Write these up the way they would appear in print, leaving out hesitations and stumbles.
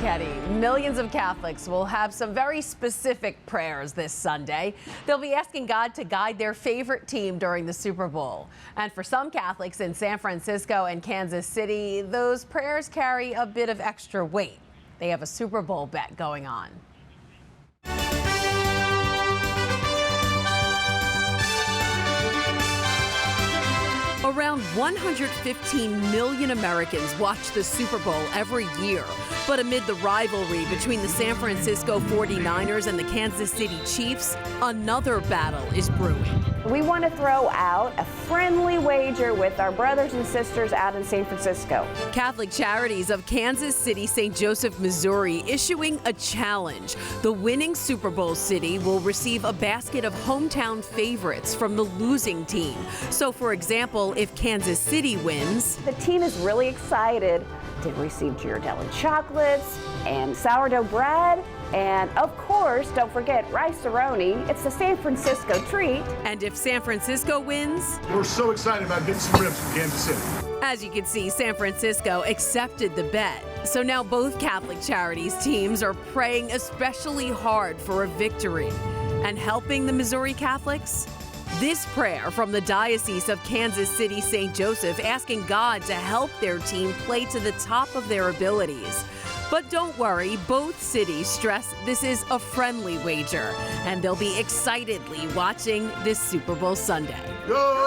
Kenny. Millions of Catholics will have some very specific prayers this Sunday. They'll be asking God to guide their favorite team during the Super Bowl. And for some Catholics in San Francisco and Kansas City, those prayers carry a bit of extra weight. They have a Super Bowl bet going on. Around 115 million Americans watch the Super Bowl every year. But amid the rivalry between the San Francisco 49ers and the Kansas City Chiefs, another battle is brewing. We want to throw out a friendly wager with our brothers and sisters out in San Francisco. Catholic Charities of Kansas City, St. Joseph, Missouri, issuing a challenge. The winning Super Bowl city will receive a basket of hometown favorites from the losing team. So, for example, if Kansas City wins, the team is really excited to receive Ghirardelli chocolates and sourdough bread. And of course, don't forget rice-a-roni. It's the San Francisco treat. And if San Francisco wins, we're so excited about getting some ribs from Kansas City. As you can see, San Francisco accepted the bet. So now both Catholic Charities teams are praying especially hard for a victory. And helping the Missouri Catholics? This prayer from the Diocese of Kansas City, St. Joseph, asking God to help their team play to the top of their abilities. But don't worry, both cities stress this is a friendly wager, and they'll be excitedly watching this Super Bowl Sunday. Go!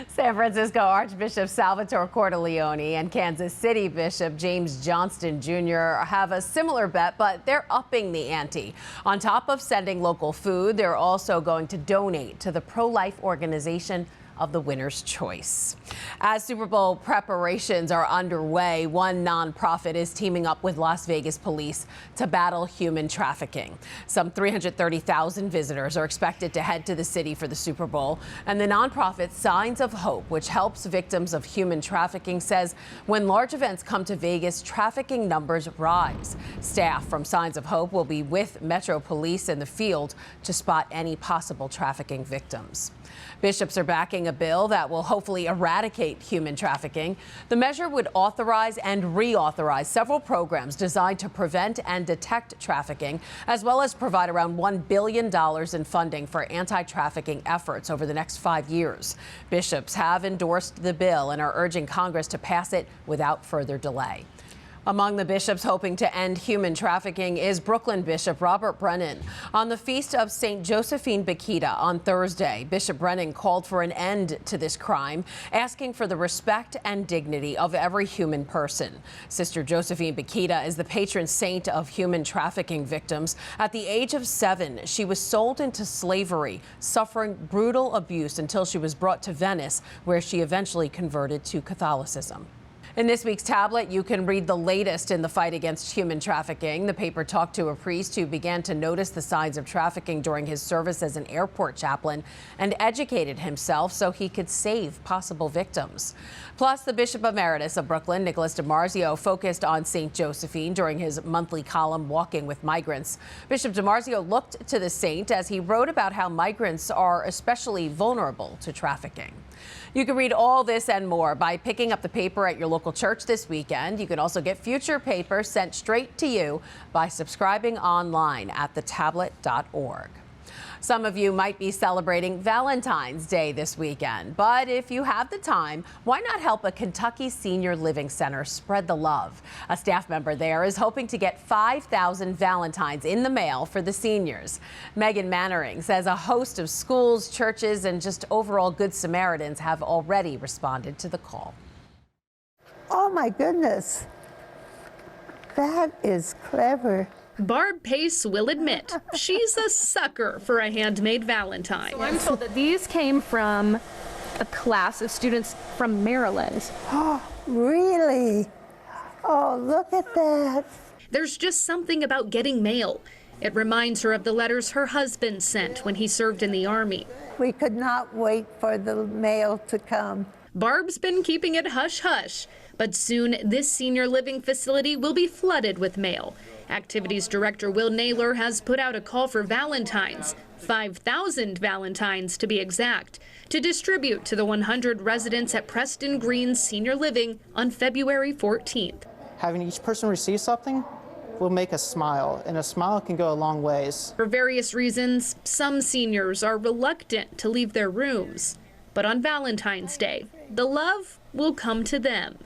San Francisco Archbishop Salvatore Cordileone and Kansas City Bishop James Johnston Jr. have a similar bet, but they're upping the ante. On top of sending local food, they're also going to donate to the pro-life organization of the winner's choice. As Super Bowl preparations are underway, one nonprofit is teaming up with Las Vegas police to battle human trafficking. Some 330,000 visitors are expected to head to the city for the Super Bowl, and the nonprofit Signs of Hope, which helps victims of human trafficking, says when large events come to Vegas, trafficking numbers rise. Staff from Signs of Hope will be with Metro Police in the field to spot any possible trafficking victims. Bishops are backing a bill that will hopefully eradicate human trafficking. The measure would authorize and reauthorize several programs designed to prevent and detect trafficking, as well as provide around $1 billion in funding for anti-trafficking efforts over the next 5 years. Bishops have endorsed the bill and are urging Congress to pass it without further delay. Among the bishops hoping to end human trafficking is Brooklyn Bishop Robert Brennan. On the feast of St. Josephine Bakhita on Thursday, Bishop Brennan called for an end to this crime, asking for the respect and dignity of every human person. Sister Josephine Bakhita is the patron saint of human trafficking victims. At the age of 7, she was sold into slavery, suffering brutal abuse until she was brought to Venice, where she eventually converted to Catholicism. In this week's tablet, you can read the latest in the fight against human trafficking. The paper talked to a priest who began to notice the signs of trafficking during his service as an airport chaplain and educated himself so he could save possible victims. Plus, the Bishop Emeritus of Brooklyn, Nicholas DiMarzio, focused on St. Josephine during his monthly column, Walking with Migrants. Bishop DiMarzio looked to the saint as he wrote about how migrants are especially vulnerable to trafficking. You can read all this and more by picking up the paper at your local church this weekend. You can also get future papers sent straight to you by subscribing online at thetablet.org. Some of you might be celebrating Valentine's Day this weekend, but if you have the time, why not help a Kentucky Senior Living Center spread the love? A staff member there is hoping to get 5,000 Valentines in the mail for the seniors. Megan Mannering says a host of schools, churches, and just overall Good Samaritans have already responded to the call. Oh my goodness, that is clever. Barb Pace will admit she's a sucker for a handmade Valentine. So I'm told that these came from a class of students from Maryland. Oh, really? Oh, look at that. There's just something about getting mail. It reminds her of the letters her husband sent when he served in the Army. We could not wait for the mail to come. Barb's been keeping it hush-hush, But soon, this senior living facility will be flooded with mail. Activities Director Will Naylor has put out a call for valentines, 5,000 valentines to be exact, to distribute to the 100 residents at Preston Green's Senior Living on February 14th. Having each person receive something will make us smile, and a smile can go a long ways. For various reasons, some seniors are reluctant to leave their rooms. But on Valentine's Day, the love will come to them.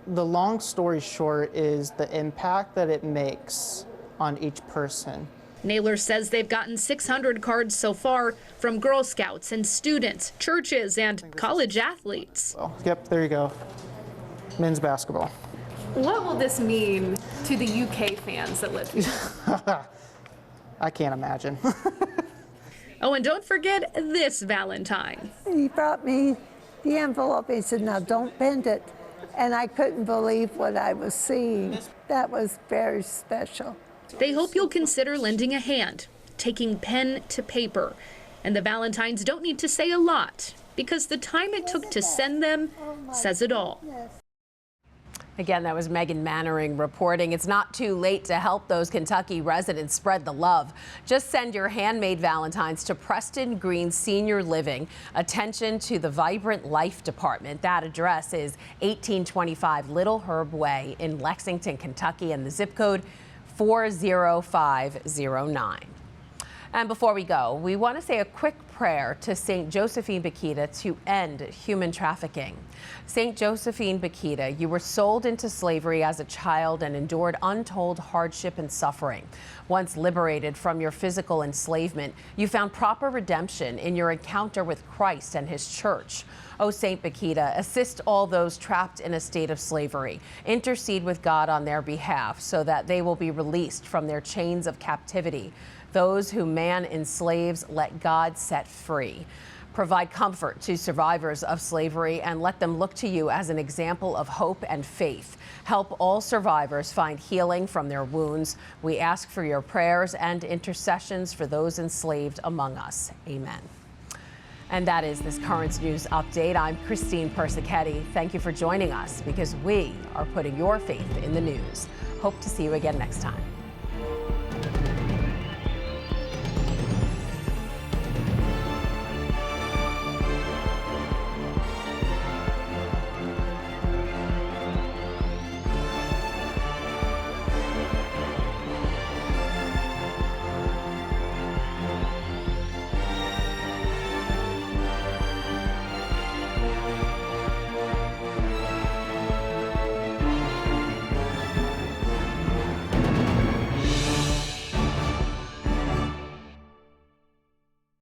The long story short is the impact that it makes on each person. Naylor says they've gotten 600 cards so far from Girl Scouts and students, churches, and college athletes. Oh, yep, there you go. Men's basketball. What will this mean to the UK fans that live here? I can't imagine. Oh, and don't forget this Valentine. He brought me the envelope. He said, now don't bend it. And I couldn't believe what I was seeing. That was very special. They hope you'll consider lending a hand, taking pen to paper. And the Valentines don't need to say a lot, because the time it took to send them says it all. Again, that was Megan Mannering reporting. It's not too late to help those Kentucky residents spread the love. Just send your handmade Valentines to Preston Green Senior Living. Attention to the Vibrant Life Department. That address is 1825 Little Herb Way in Lexington, Kentucky, and the zip code 40509. And before we go, we want to say a quick prayer to St. Josephine Bakhita to end human trafficking. St. Josephine Bakhita, you were sold into slavery as a child and endured untold hardship and suffering. Once liberated from your physical enslavement, you found proper redemption in your encounter with Christ and his church. O St. Bakhita, assist all those trapped in a state of slavery. Intercede with God on their behalf so that they will be released from their chains of captivity. Those whom man enslaves, let God set free. Provide comfort to survivors of slavery and let them look to you as an example of hope and faith. Help all survivors find healing from their wounds. We ask for your prayers and intercessions for those enslaved among us. Amen. And that is this Currents News Update. I'm Christine Persichetti. Thank you for joining us because we are putting your faith in the news. Hope to see you again next time.